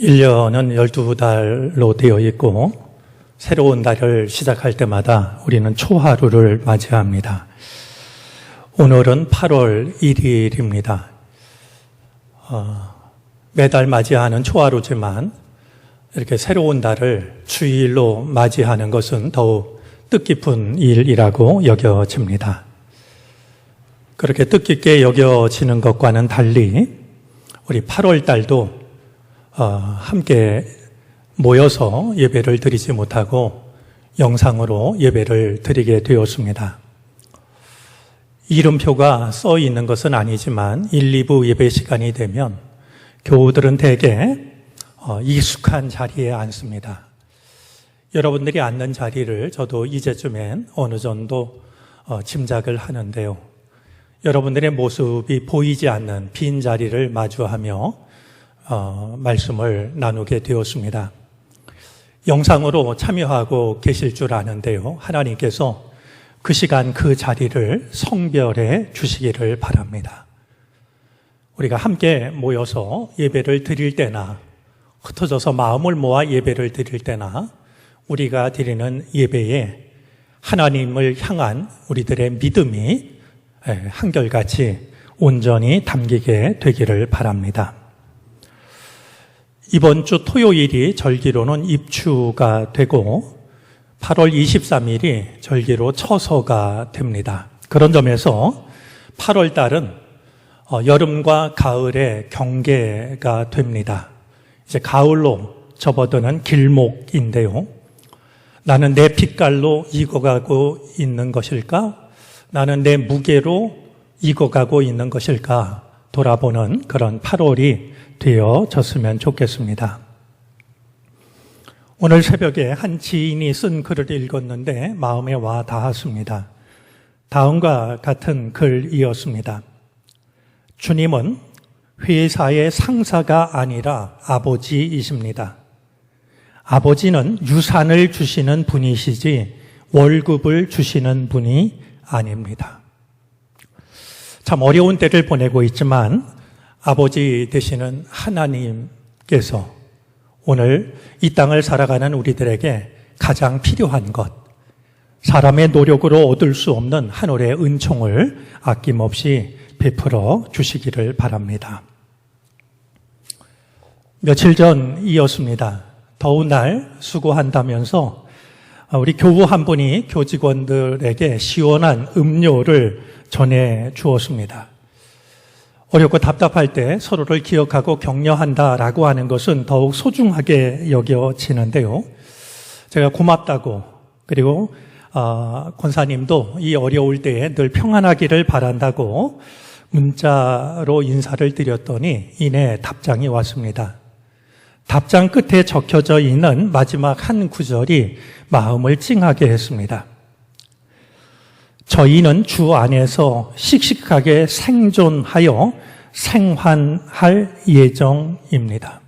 1년은 12달로 되어 있고 새로운 달을 시작할 때마다 우리는 초하루를 맞이합니다. 오늘은 8월 1일입니다. 매달 맞이하는 초하루지만 이렇게 새로운 달을 주일로 맞이하는 것은 더욱 뜻깊은 일이라고 여겨집니다. 그렇게 뜻깊게 여겨지는 것과는 달리 우리 8월 달도 함께 모여서 예배를 드리지 못하고 영상으로 예배를 드리게 되었습니다. 이름표가 써 있는 것은 아니지만 1, 2부 예배 시간이 되면 교우들은 대개 익숙한 자리에 앉습니다. 여러분들이 앉는 자리를 저도 이제쯤엔 어느 정도 짐작을 하는데요. 여러분들의 모습이 보이지 않는 빈 자리를 마주하며 말씀을 나누게 되었습니다. 영상으로 참여하고 계실 줄 아는데요. 하나님께서 그 시간 그 자리를 성별해 주시기를 바랍니다. 우리가 함께 모여서 예배를 드릴 때나 흩어져서 마음을 모아 예배를 드릴 때나 우리가 드리는 예배에 하나님을 향한 우리들의 믿음이 한결같이 온전히 담기게 되기를 바랍니다. 이번 주 토요일이 절기로는 입추가 되고 8월 23일이 절기로 처서가 됩니다. 그런 점에서 8월 달은 여름과 가을의 경계가 됩니다. 이제 가을로 접어드는 길목인데요. 나는 내 빛깔로 익어가고 있는 것일까? 나는 내 무게로 익어가고 있는 것일까? 돌아보는 그런 8월이 되어졌으면 좋겠습니다. 오늘 새벽에 한 지인이 쓴 글을 읽었는데 마음에 와 닿았습니다. 다음과 같은 글이었습니다. 주님은 회사의 상사가 아니라 아버지이십니다. 아버지는 유산을 주시는 분이시지 월급을 주시는 분이 아닙니다. 참 어려운 때를 보내고 있지만 아버지 되시는 하나님께서 오늘 이 땅을 살아가는 우리들에게 가장 필요한 것, 사람의 노력으로 얻을 수 없는 하늘의 은총을 아낌없이 베풀어 주시기를 바랍니다. 며칠 전이었습니다. 더운 날 수고한다면서 우리 교우 한 분이 교직원들에게 시원한 음료를 전해 주었습니다. 어렵고 답답할 때 서로를 기억하고 격려한다라고 하는 것은 더욱 소중하게 여겨지는데요. 제가 고맙다고 그리고 권사님도 이 어려울 때에 늘 평안하기를 바란다고 문자로 인사를 드렸더니 이내 답장이 왔습니다. 답장 끝에 적혀져 있는 마지막 한 구절이 마음을 찡하게 했습니다. 저희는 주 안에서 씩씩하게 생존하여 생환할 예정입니다.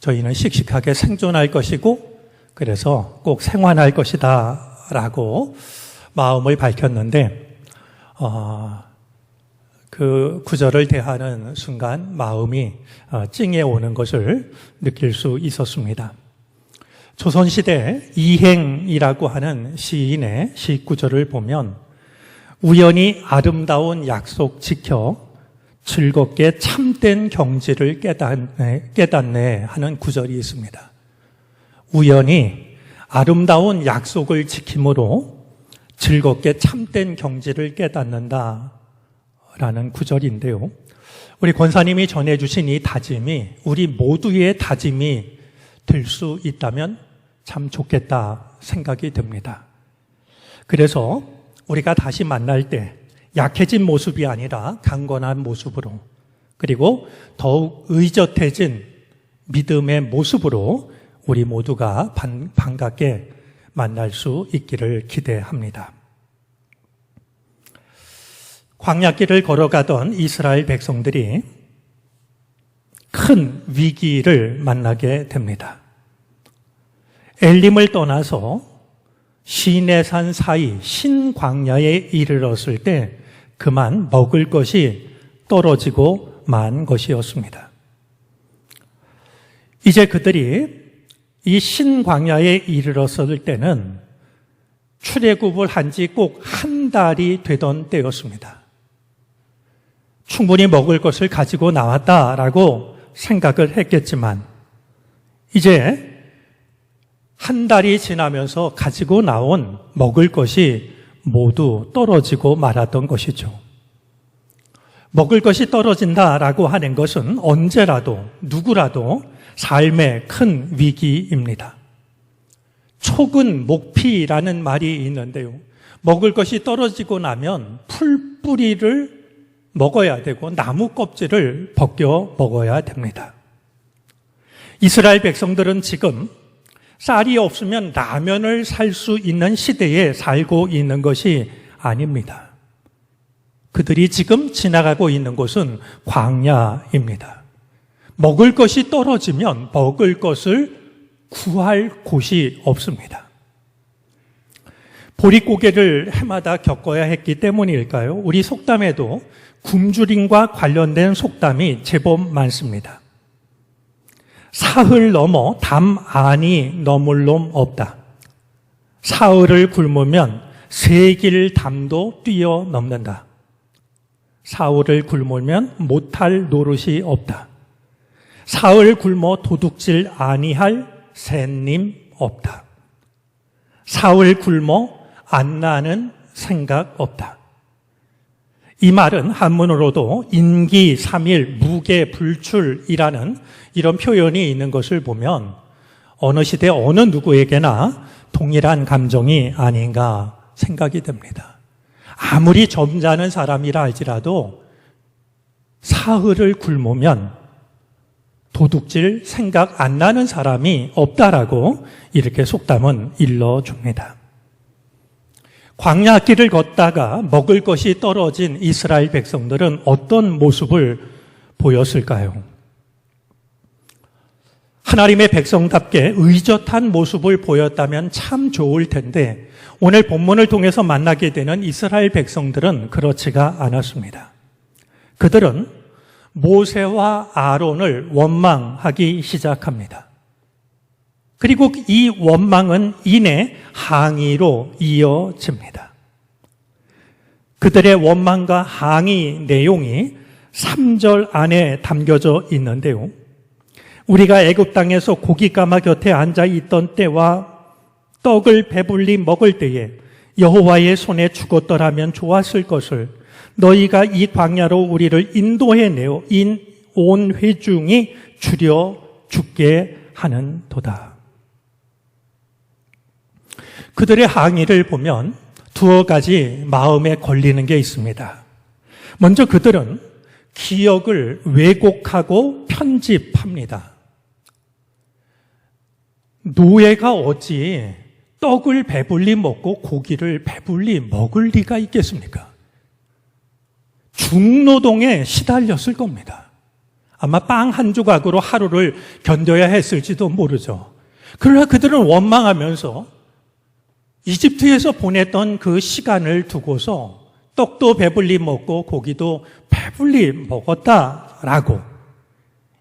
저희는 씩씩하게 생존할 것이고 그래서 꼭 생환할 것이다 라고 마음을 밝혔는데 그 구절을 대하는 순간 마음이 찡해 오는 것을 느낄 수 있었습니다. 조선시대 이행이라고 하는 시인의 시 구절을 보면 우연히 아름다운 약속 지켜 즐겁게 참된 경지를 깨닫네 하는 구절이 있습니다. 우연히 아름다운 약속을 지킴으로 즐겁게 참된 경지를 깨닫는다 라는 구절인데요. 우리 권사님이 전해주신 이 다짐이 우리 모두의 다짐이 될 수 있다면 참 좋겠다 생각이 듭니다. 그래서 우리가 다시 만날 때 약해진 모습이 아니라 강건한 모습으로 그리고 더욱 의젓해진 믿음의 모습으로 우리 모두가 반갑게 만날 수 있기를 기대합니다. 광야길을 걸어가던 이스라엘 백성들이 큰 위기를 만나게 됩니다. 엘림을 떠나서 시내산 사이 신광야에 이르렀을 때 그만 먹을 것이 떨어지고 만 것이었습니다. 이제 그들이 이 신광야에 이르렀을 때는 출애굽을 한 지 꼭 한 달이 되던 때였습니다. 충분히 먹을 것을 가지고 나왔다라고 생각을 했겠지만 이제 한 달이 지나면서 가지고 나온 먹을 것이 모두 떨어지고 말았던 것이죠. 먹을 것이 떨어진다라고 하는 것은 언제라도 누구라도 삶의 큰 위기입니다. 촉은 목피라는 말이 있는데요. 먹을 것이 떨어지고 나면 풀뿌리를 먹어야 되고 나무 껍질을 벗겨 먹어야 됩니다. 이스라엘 백성들은 지금 쌀이 없으면 라면을 살 수 있는 시대에 살고 있는 것이 아닙니다. 그들이 지금 지나가고 있는 곳은 광야입니다. 먹을 것이 떨어지면 먹을 것을 구할 곳이 없습니다. 보릿고개를 해마다 겪어야 했기 때문일까요? 우리 속담에도 굶주림과 관련된 속담이 제법 많습니다. 사흘 넘어 담 안이 넘을 놈 없다. 사흘을 굶으면 세길 담도 뛰어넘는다. 사흘을 굶으면 못할 노릇이 없다. 사흘 굶어 도둑질 아니할 샌님 없다. 사흘 굶어 안 나는 생각 없다. 이 말은 한문으로도 인기 3일 무게 불출이라는 이런 표현이 있는 것을 보면 어느 시대 어느 누구에게나 동일한 감정이 아닌가 생각이 됩니다. 아무리 점잖은 사람이라 할지라도 사흘을 굶으면 도둑질 생각 안 나는 사람이 없다라고 이렇게 속담은 일러줍니다. 광야길을 걷다가 먹을 것이 떨어진 이스라엘 백성들은 어떤 모습을 보였을까요? 하나님의 백성답게 의젓한 모습을 보였다면 참 좋을 텐데 오늘 본문을 통해서 만나게 되는 이스라엘 백성들은 그렇지가 않았습니다. 그들은 모세와 아론을 원망하기 시작합니다. 그리고 이 원망은 이내 항의로 이어집니다. 그들의 원망과 항의 내용이 3절 안에 담겨져 있는데요. 우리가 애굽 땅에서 고깃가마 곁에 앉아 있던 때와 떡을 배불리 먹을 때에 여호와의 손에 죽었더라면 좋았을 것을 너희가 이 광야로 우리를 인도해내어 온 회중이 줄여 죽게 하는도다. 그들의 항의를 보면 두어 가지 마음에 걸리는 게 있습니다. 먼저 그들은 기억을 왜곡하고 편집합니다. 노예가 어찌 떡을 배불리 먹고 고기를 배불리 먹을 리가 있겠습니까? 중노동에 시달렸을 겁니다. 아마 빵 한 조각으로 하루를 견뎌야 했을지도 모르죠. 그러나 그들은 원망하면서 이집트에서 보냈던 그 시간을 두고서 떡도 배불리 먹고 고기도 배불리 먹었다라고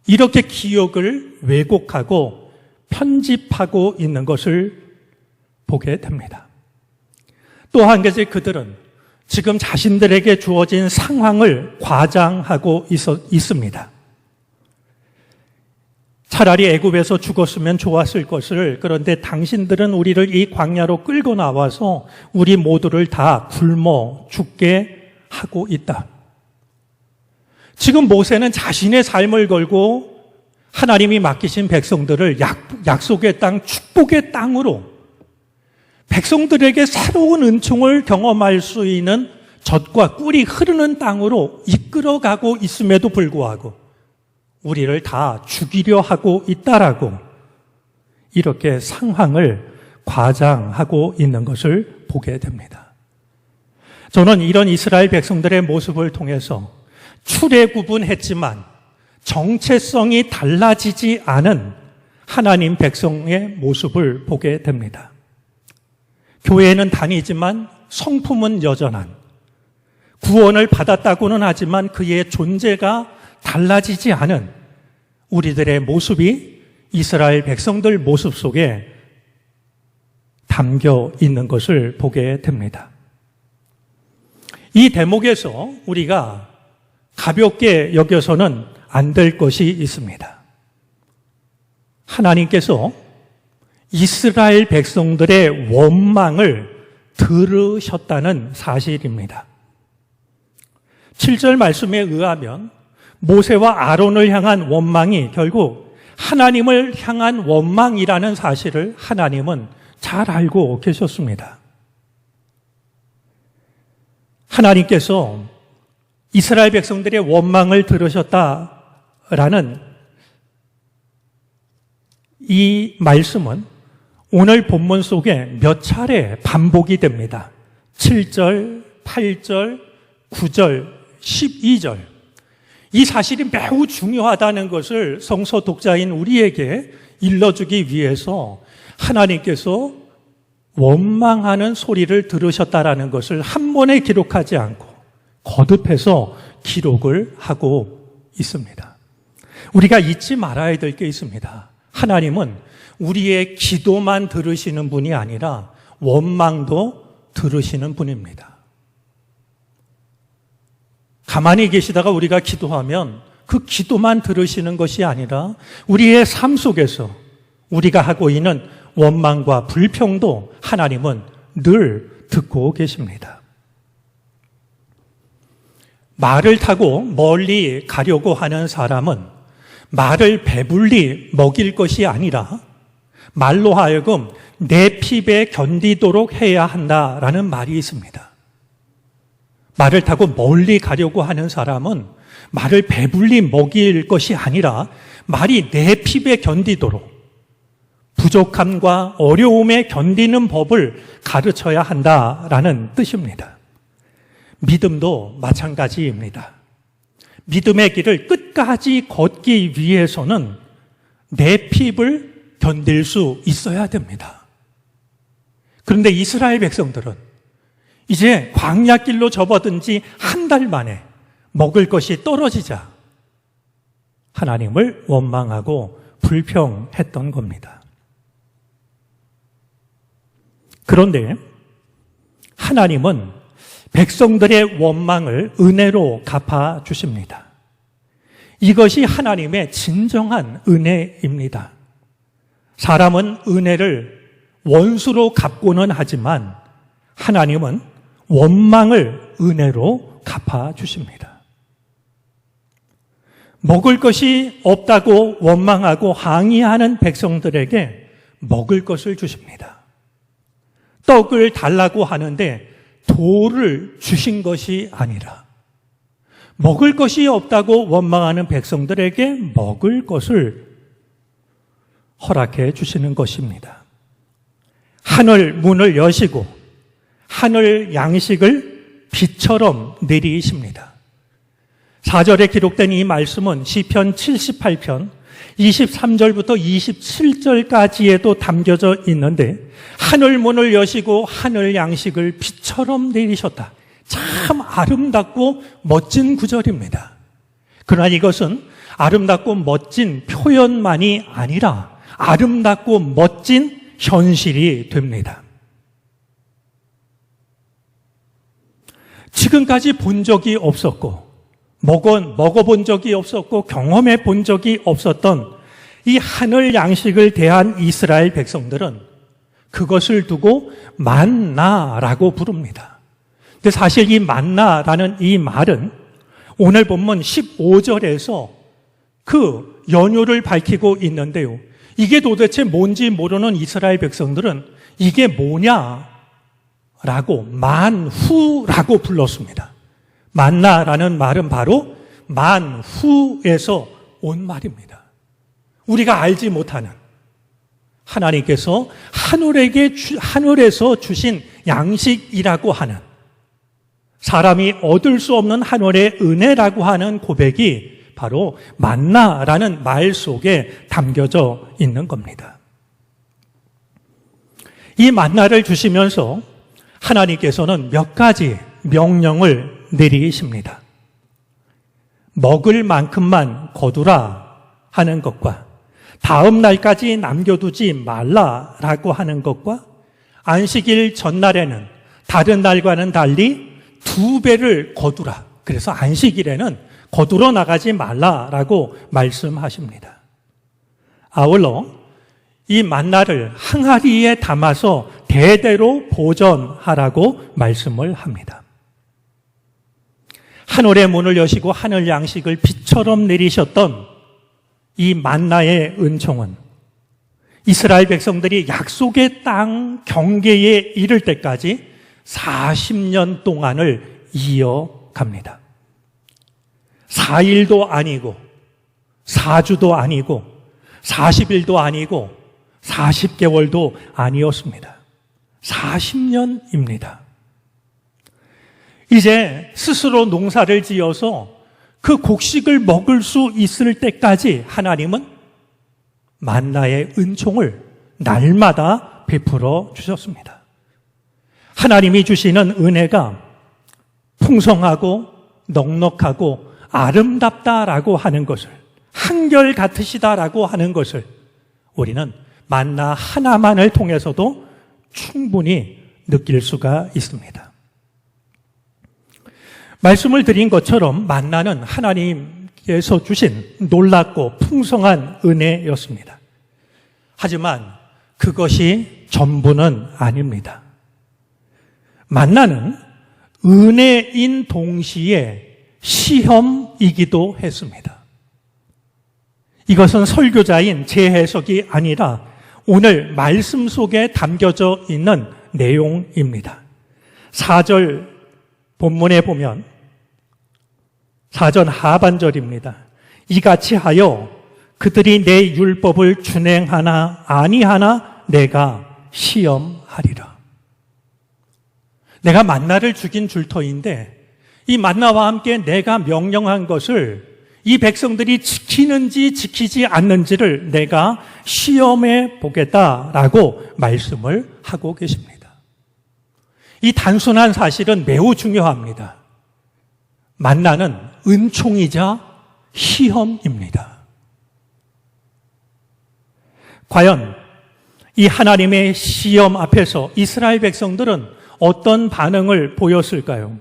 이렇게 기억을 왜곡하고 편집하고 있는 것을 보게 됩니다. 또 한 가지 그들은 지금 자신들에게 주어진 상황을 과장하고 있습니다. 차라리 애굽에서 죽었으면 좋았을 것을, 그런데 당신들은 우리를 이 광야로 끌고 나와서 우리 모두를 다 굶어 죽게 하고 있다. 지금 모세는 자신의 삶을 걸고 하나님이 맡기신 백성들을 약속의 땅, 축복의 땅으로 백성들에게 새로운 은총을 경험할 수 있는 젖과 꿀이 흐르는 땅으로 이끌어가고 있음에도 불구하고 우리를 다 죽이려 하고 있다라고 이렇게 상황을 과장하고 있는 것을 보게 됩니다. 저는 이런 이스라엘 백성들의 모습을 통해서 출애굽은 했지만 정체성이 달라지지 않은 하나님 백성의 모습을 보게 됩니다. 교회는 다니지만 성품은 여전한, 구원을 받았다고는 하지만 그의 존재가 달라지지 않은 우리들의 모습이 이스라엘 백성들 모습 속에 담겨 있는 것을 보게 됩니다. 이 대목에서 우리가 가볍게 여겨서는 안 될 것이 있습니다. 하나님께서 이스라엘 백성들의 원망을 들으셨다는 사실입니다. 7절 말씀에 의하면 모세와 아론을 향한 원망이 결국 하나님을 향한 원망이라는 사실을 하나님은 잘 알고 계셨습니다. 하나님께서 이스라엘 백성들의 원망을 들으셨다라는 이 말씀은 오늘 본문 속에 몇 차례 반복이 됩니다. 7절, 8절, 9절, 12절. 이 사실이 매우 중요하다는 것을 성서 독자인 우리에게 일러주기 위해서 하나님께서 원망하는 소리를 들으셨다라는 것을 한 번에 기록하지 않고 거듭해서 기록을 하고 있습니다. 우리가 잊지 말아야 될 게 있습니다. 하나님은 우리의 기도만 들으시는 분이 아니라 원망도 들으시는 분입니다. 가만히 계시다가 우리가 기도하면 그 기도만 들으시는 것이 아니라 우리의 삶 속에서 우리가 하고 있는 원망과 불평도 하나님은 늘 듣고 계십니다. 말을 타고 멀리 가려고 하는 사람은 말을 배불리 먹일 것이 아니라 말로 하여금 내 핍에 견디도록 해야 한다라는 말이 있습니다. 말을 타고 멀리 가려고 하는 사람은 말을 배불리 먹일 것이 아니라 말이 내 핍에 견디도록 부족함과 어려움에 견디는 법을 가르쳐야 한다라는 뜻입니다. 믿음도 마찬가지입니다. 믿음의 길을 끝까지 걷기 위해서는 내 핍을 견딜 수 있어야 됩니다. 그런데 이스라엘 백성들은 이제 광야길로 접어든 지 한 달 만에 먹을 것이 떨어지자 하나님을 원망하고 불평했던 겁니다. 그런데 하나님은 백성들의 원망을 은혜로 갚아주십니다. 이것이 하나님의 진정한 은혜입니다. 사람은 은혜를 원수로 갚고는 하지만 하나님은 원망을 은혜로 갚아주십니다. 먹을 것이 없다고 원망하고 항의하는 백성들에게 먹을 것을 주십니다. 떡을 달라고 하는데 돌을 주신 것이 아니라 먹을 것이 없다고 원망하는 백성들에게 먹을 것을 허락해 주시는 것입니다. 하늘 문을 여시고 하늘 양식을 비처럼 내리십니다. 4절에 기록된 이 말씀은 시편 78편 23절부터 27절까지에도 담겨져 있는데 하늘 문을 여시고 하늘 양식을 비처럼 내리셨다. 참 아름답고 멋진 구절입니다. 그러나 이것은 아름답고 멋진 표현만이 아니라 아름답고 멋진 현실이 됩니다. 지금까지 본 적이 없었고 먹어본 적이 없었고 경험해 본 적이 없었던 이 하늘 양식을 대한 이스라엘 백성들은 그것을 두고 만나라고 부릅니다. 근데 사실 이 만나라는 이 말은 오늘 본문 15절에서 그 연유를 밝히고 있는데요. 이게 도대체 뭔지 모르는 이스라엘 백성들은 이게 뭐냐라고 만후라고 불렀습니다. 만나라는 말은 바로 만후에서 온 말입니다. 우리가 알지 못하는 하나님께서 하늘에서 주신 양식이라고 하는 사람이 얻을 수 없는 하늘의 은혜라고 하는 고백이 바로 만나라는 말 속에 담겨져 있는 겁니다. 이 만나를 주시면서 하나님께서는 몇 가지 명령을 내리십니다. 먹을 만큼만 거두라 하는 것과 다음 날까지 남겨두지 말라라고 하는 것과 안식일 전날에는 다른 날과는 달리 2배를 거두라. 그래서 안식일에는 거두러 나가지 말라라고 말씀하십니다. 아울러 이 만나를 항아리에 담아서 대대로 보존하라고 말씀을 합니다. 하늘의 문을 여시고 하늘 양식을 비처럼 내리셨던 이 만나의 은총은 이스라엘 백성들이 약속의 땅 경계에 이를 때까지 40년 동안을 이어갑니다. 4일도 아니고 4주도 아니고 40일도 아니고 40개월도 아니었습니다. 40년입니다. 이제 스스로 농사를 지어서 그 곡식을 먹을 수 있을 때까지 하나님은 만나의 은총을 날마다 베풀어 주셨습니다. 하나님이 주시는 은혜가 풍성하고 넉넉하고 아름답다라고 하는 것을, 한결같으시다라고 하는 것을 우리는 만나 하나만을 통해서도 충분히 느낄 수가 있습니다. 말씀을 드린 것처럼 만나는 하나님께서 주신 놀랍고 풍성한 은혜였습니다. 하지만 그것이 전부는 아닙니다. 만나는 은혜인 동시에 시험이기도 했습니다. 이것은 설교자인 제 해석이 아니라 오늘 말씀 속에 담겨져 있는 내용입니다. 4절 본문에 보면 4절 하반절입니다. 이같이 하여 그들이 내 율법을 준행하나 아니하나 내가 시험하리라. 내가 만나를 죽인 줄터인데 이 만나와 함께 내가 명령한 것을 이 백성들이 지키는지 지키지 않는지를 내가 시험해 보겠다라고 말씀을 하고 계십니다. 이 단순한 사실은 매우 중요합니다. 만나는 은총이자 시험입니다. 과연 이 하나님의 시험 앞에서 이스라엘 백성들은 어떤 반응을 보였을까요?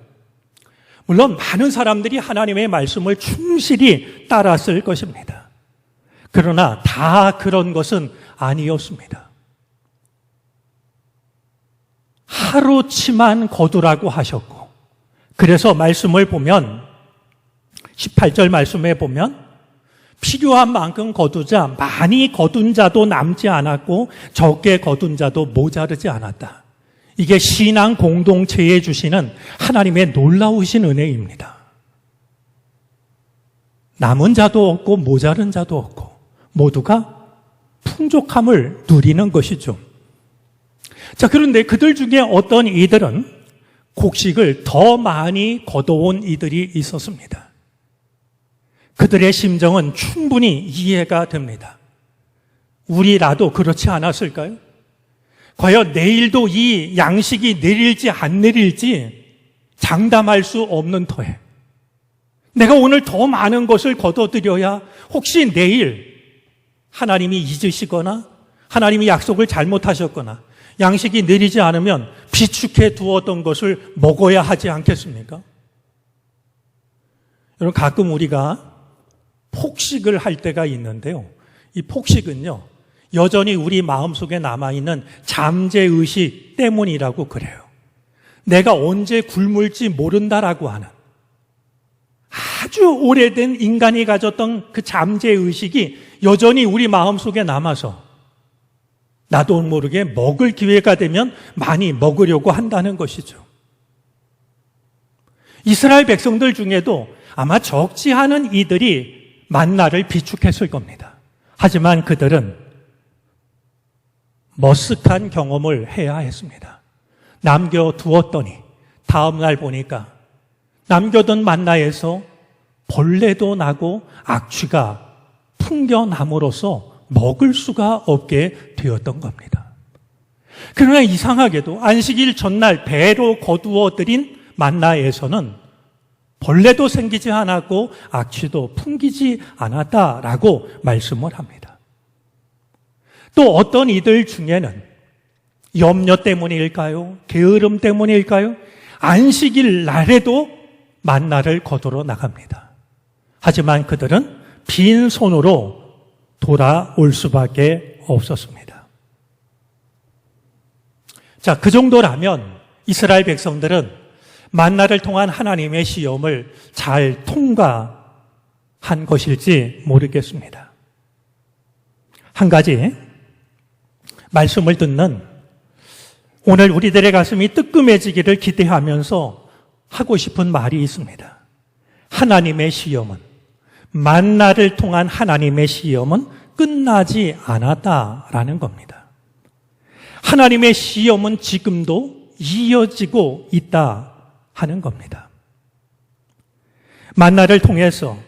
물론 많은 사람들이 하나님의 말씀을 충실히 따랐을 것입니다. 그러나 다 그런 것은 아니었습니다. 하루치만 거두라고 하셨고, 그래서 말씀을 보면 18절 말씀에 보면 필요한 만큼 거두자 많이 거둔 자도 남지 않았고 적게 거둔 자도 모자르지 않았다. 이게 신앙 공동체에 주시는 하나님의 놀라우신 은혜입니다. 남은 자도 없고 모자른 자도 없고 모두가 풍족함을 누리는 것이죠. 자, 그런데 그들 중에 어떤 이들은 곡식을 더 많이 거둬온 이들이 있었습니다. 그들의 심정은 충분히 이해가 됩니다. 우리라도 그렇지 않았을까요? 과연 내일도 이 양식이 내릴지 안 내릴지 장담할 수 없는 터에 내가 오늘 더 많은 것을 거둬들여야 혹시 내일 하나님이 잊으시거나 하나님이 약속을 잘못하셨거나 양식이 내리지 않으면 비축해 두었던 것을 먹어야 하지 않겠습니까? 여러분, 가끔 우리가 폭식을 할 때가 있는데요. 이 폭식은요, 여전히 우리 마음속에 남아있는 잠재의식 때문이라고 그래요. 내가 언제 굶을지 모른다라고 하는 아주 오래된 인간이 가졌던 그 잠재의식이 여전히 우리 마음속에 남아서 나도 모르게 먹을 기회가 되면 많이 먹으려고 한다는 것이죠. 이스라엘 백성들 중에도 아마 적지 않은 이들이 만나를 비축했을 겁니다. 하지만 그들은 머쓱한 경험을 해야 했습니다. 남겨두었더니 다음 날 보니까 남겨둔 만나에서 벌레도 나고 악취가 풍겨남으로써 먹을 수가 없게 되었던 겁니다. 그러나 이상하게도 안식일 전날 배로 거두어 들인 만나에서는 벌레도 생기지 않았고 악취도 풍기지 않았다라고 말씀을 합니다. 또 어떤 이들 중에는 염려 때문일까요? 게으름 때문일까요? 안식일 날에도 만나를 거두러 나갑니다. 하지만 그들은 빈손으로 돌아올 수밖에 없었습니다. 자, 그 정도라면 이스라엘 백성들은 만나를 통한 하나님의 시험을 잘 통과한 것일지 모르겠습니다. 한 가지 말씀을 듣는 오늘 우리들의 가슴이 뜨끔해지기를 기대하면서 하고 싶은 말이 있습니다. 하나님의 시험은, 만나를 통한 하나님의 시험은 끝나지 않았다라는 겁니다. 하나님의 시험은 지금도 이어지고 있다 하는 겁니다. 만나를 통해서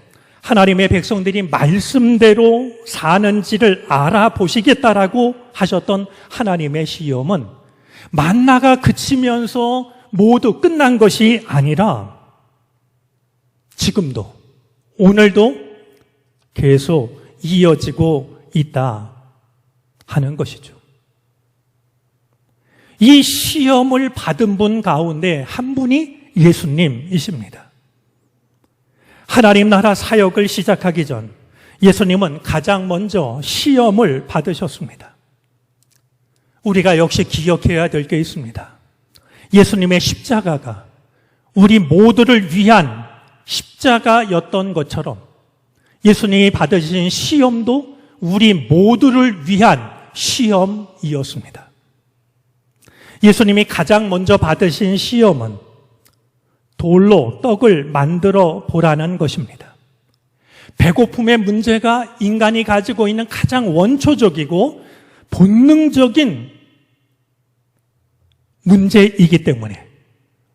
하나님의 백성들이 말씀대로 사는지를 알아보시겠다라고 하셨던 하나님의 시험은 만나가 그치면서 모두 끝난 것이 아니라 지금도, 오늘도 계속 이어지고 있다 하는 것이죠. 이 시험을 받은 분 가운데 한 분이 예수님이십니다. 하나님 나라 사역을 시작하기 전 예수님은 가장 먼저 시험을 받으셨습니다. 우리가 역시 기억해야 될 게 있습니다. 예수님의 십자가가 우리 모두를 위한 십자가였던 것처럼 예수님이 받으신 시험도 우리 모두를 위한 시험이었습니다. 예수님이 가장 먼저 받으신 시험은 돌로 떡을 만들어 보라는 것입니다. 배고픔의 문제가 인간이 가지고 있는 가장 원초적이고 본능적인 문제이기 때문에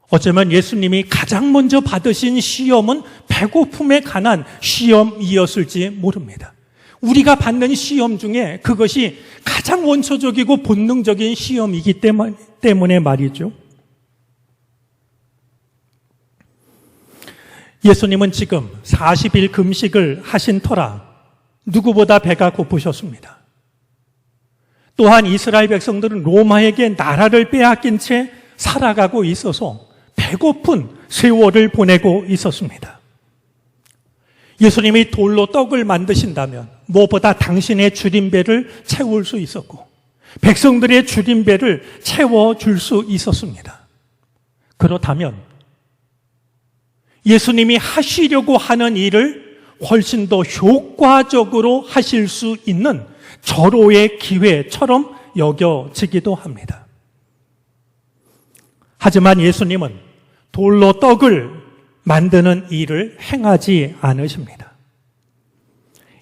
어쩌면 예수님이 가장 먼저 받으신 시험은 배고픔에 관한 시험이었을지 모릅니다. 우리가 받는 시험 중에 그것이 가장 원초적이고 본능적인 시험이기 때문에 말이죠. 예수님은 지금 40일 금식을 하신 터라 누구보다 배가 고프셨습니다. 또한 이스라엘 백성들은 로마에게 나라를 빼앗긴 채 살아가고 있어서 배고픈 세월을 보내고 있었습니다. 예수님이 돌로 떡을 만드신다면 무엇보다 당신의 줄임배를 채울 수 있었고 백성들의 줄임배를 채워줄 수 있었습니다. 그렇다면 예수님이 하시려고 하는 일을 훨씬 더 효과적으로 하실 수 있는 절호의 기회처럼 여겨지기도 합니다. 하지만 예수님은 돌로 떡을 만드는 일을 행하지 않으십니다.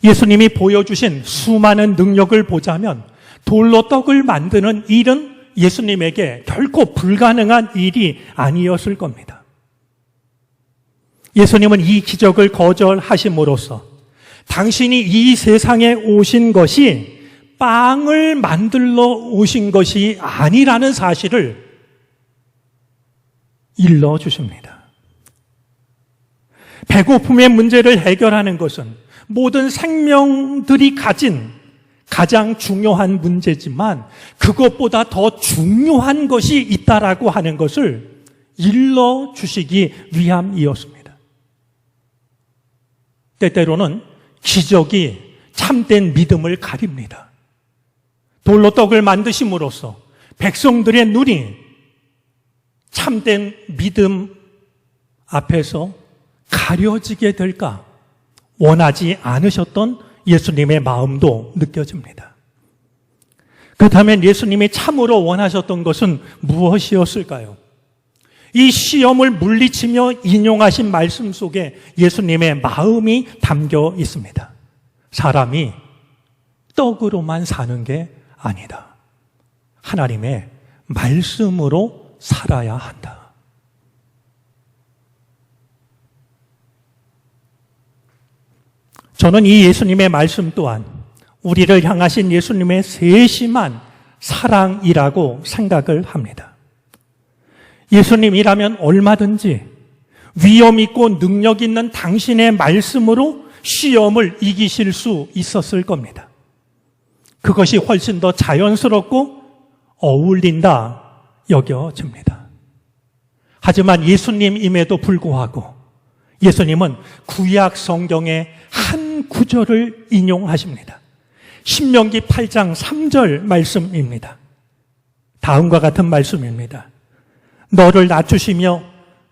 예수님이 보여주신 수많은 능력을 보자면 돌로 떡을 만드는 일은 예수님에게 결코 불가능한 일이 아니었을 겁니다. 예수님은 이 기적을 거절하심으로써 당신이 이 세상에 오신 것이 빵을 만들러 오신 것이 아니라는 사실을 일러주십니다. 배고픔의 문제를 해결하는 것은 모든 생명들이 가진 가장 중요한 문제지만 그것보다 더 중요한 것이 있다라고 하는 것을 일러주시기 위함이었습니다. 때때로는 기적이 참된 믿음을 가립니다. 돌로 떡을 만드심으로써 백성들의 눈이 참된 믿음 앞에서 가려지게 될까 원하지 않으셨던 예수님의 마음도 느껴집니다. 그렇다면 예수님이 참으로 원하셨던 것은 무엇이었을까요? 이 시험을 물리치며 인용하신 말씀 속에 예수님의 마음이 담겨 있습니다. 사람이 떡으로만 사는 게 아니다. 하나님의 말씀으로 살아야 한다. 저는 이 예수님의 말씀 또한 우리를 향하신 예수님의 세심한 사랑이라고 생각을 합니다. 예수님이라면 얼마든지 위엄 있고 능력 있는 당신의 말씀으로 시험을 이기실 수 있었을 겁니다. 그것이 훨씬 더 자연스럽고 어울린다 여겨집니다. 하지만 예수님임에도 불구하고 예수님은 구약 성경의 한 구절을 인용하십니다. 신명기 8장 3절 말씀입니다. 다음과 같은 말씀입니다. 너를 낮추시며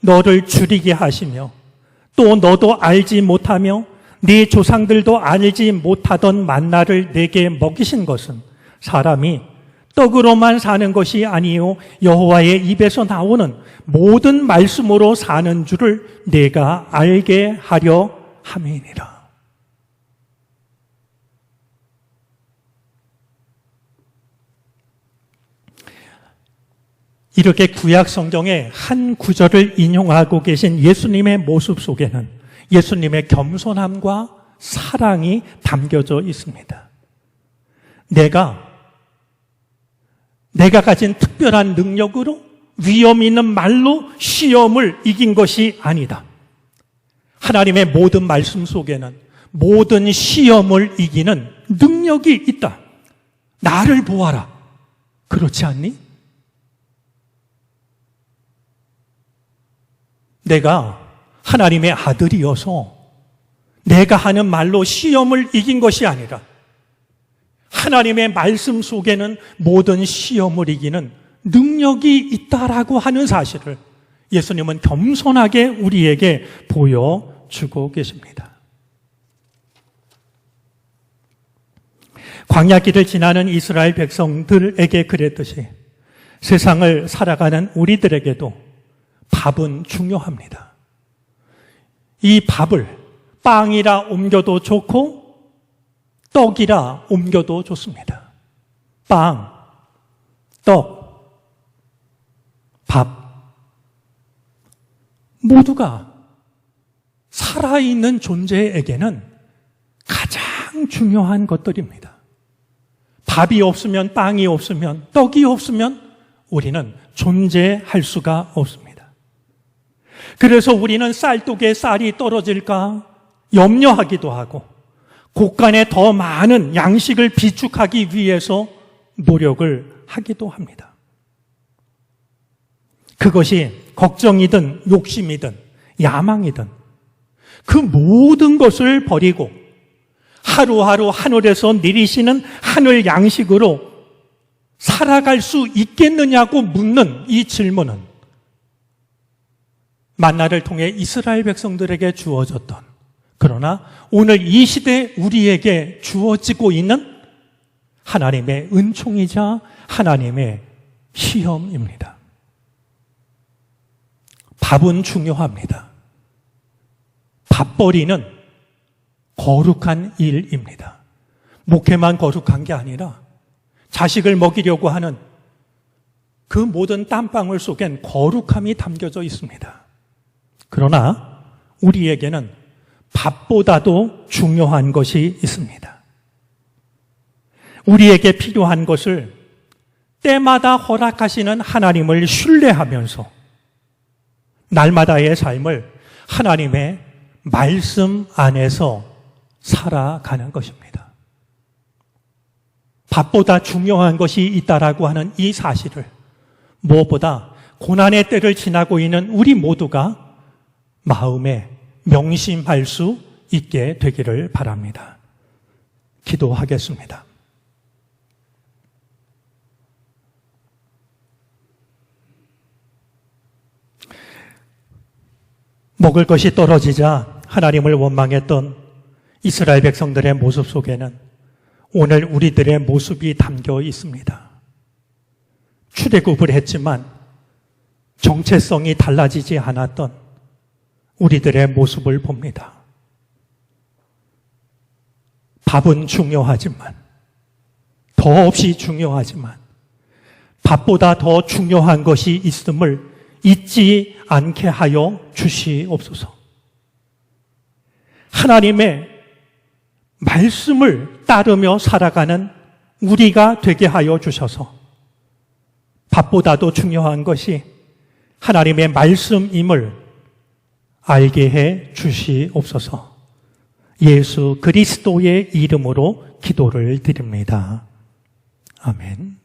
너를 줄이게 하시며 또 너도 알지 못하며 네 조상들도 알지 못하던 만나를 내게 먹이신 것은 사람이 떡으로만 사는 것이 아니요 여호와의 입에서 나오는 모든 말씀으로 사는 줄을 내가 알게 하려 함이니라. 이렇게 구약 성경의 한 구절을 인용하고 계신 예수님의 모습 속에는 예수님의 겸손함과 사랑이 담겨져 있습니다. 내가 가진 특별한 능력으로 위험 있는 말로 시험을 이긴 것이 아니다. 하나님의 모든 말씀 속에는 모든 시험을 이기는 능력이 있다. 나를 보아라. 그렇지 않니? 내가 하나님의 아들이어서 내가 하는 말로 시험을 이긴 것이 아니라 하나님의 말씀 속에는 모든 시험을 이기는 능력이 있다라고 하는 사실을 예수님은 겸손하게 우리에게 보여주고 계십니다. 광야길을 지나는 이스라엘 백성들에게 그랬듯이 세상을 살아가는 우리들에게도 밥은 중요합니다. 이 밥을 빵이라 옮겨도 좋고 떡이라 옮겨도 좋습니다. 빵, 떡, 밥 모두가 살아있는 존재에게는 가장 중요한 것들입니다. 밥이 없으면, 빵이 없으면, 떡이 없으면 우리는 존재할 수가 없습니다. 그래서 우리는 쌀독에 쌀이 떨어질까 염려하기도 하고 곳간에 더 많은 양식을 비축하기 위해서 노력을 하기도 합니다. 그것이 걱정이든 욕심이든 야망이든 그 모든 것을 버리고 하루하루 하늘에서 내리시는 하늘 양식으로 살아갈 수 있겠느냐고 묻는 이 질문은 만나를 통해 이스라엘 백성들에게 주어졌던, 그러나 오늘 이 시대 우리에게 주어지고 있는 하나님의 은총이자 하나님의 시험입니다. 밥은 중요합니다. 밥벌이는 거룩한 일입니다. 목회만 거룩한 게 아니라 자식을 먹이려고 하는 그 모든 땀방울 속엔 거룩함이 담겨져 있습니다. 그러나 우리에게는 밥보다도 중요한 것이 있습니다. 우리에게 필요한 것을 때마다 허락하시는 하나님을 신뢰하면서 날마다의 삶을 하나님의 말씀 안에서 살아가는 것입니다. 밥보다 중요한 것이 있다라고 하는 이 사실을 무엇보다 고난의 때를 지나고 있는 우리 모두가 마음에 명심할 수 있게 되기를 바랍니다. 기도하겠습니다. 먹을 것이 떨어지자 하나님을 원망했던 이스라엘 백성들의 모습 속에는 오늘 우리들의 모습이 담겨 있습니다. 출애굽을 했지만 정체성이 달라지지 않았던 우리들의 모습을 봅니다. 밥은 중요하지만, 더없이 중요하지만 밥보다 더 중요한 것이 있음을 잊지 않게 하여 주시옵소서. 하나님의 말씀을 따르며 살아가는 우리가 되게 하여 주셔서 밥보다도 중요한 것이 하나님의 말씀임을 알게 해 주시옵소서. 예수 그리스도의 이름으로 기도를 드립니다. 아멘.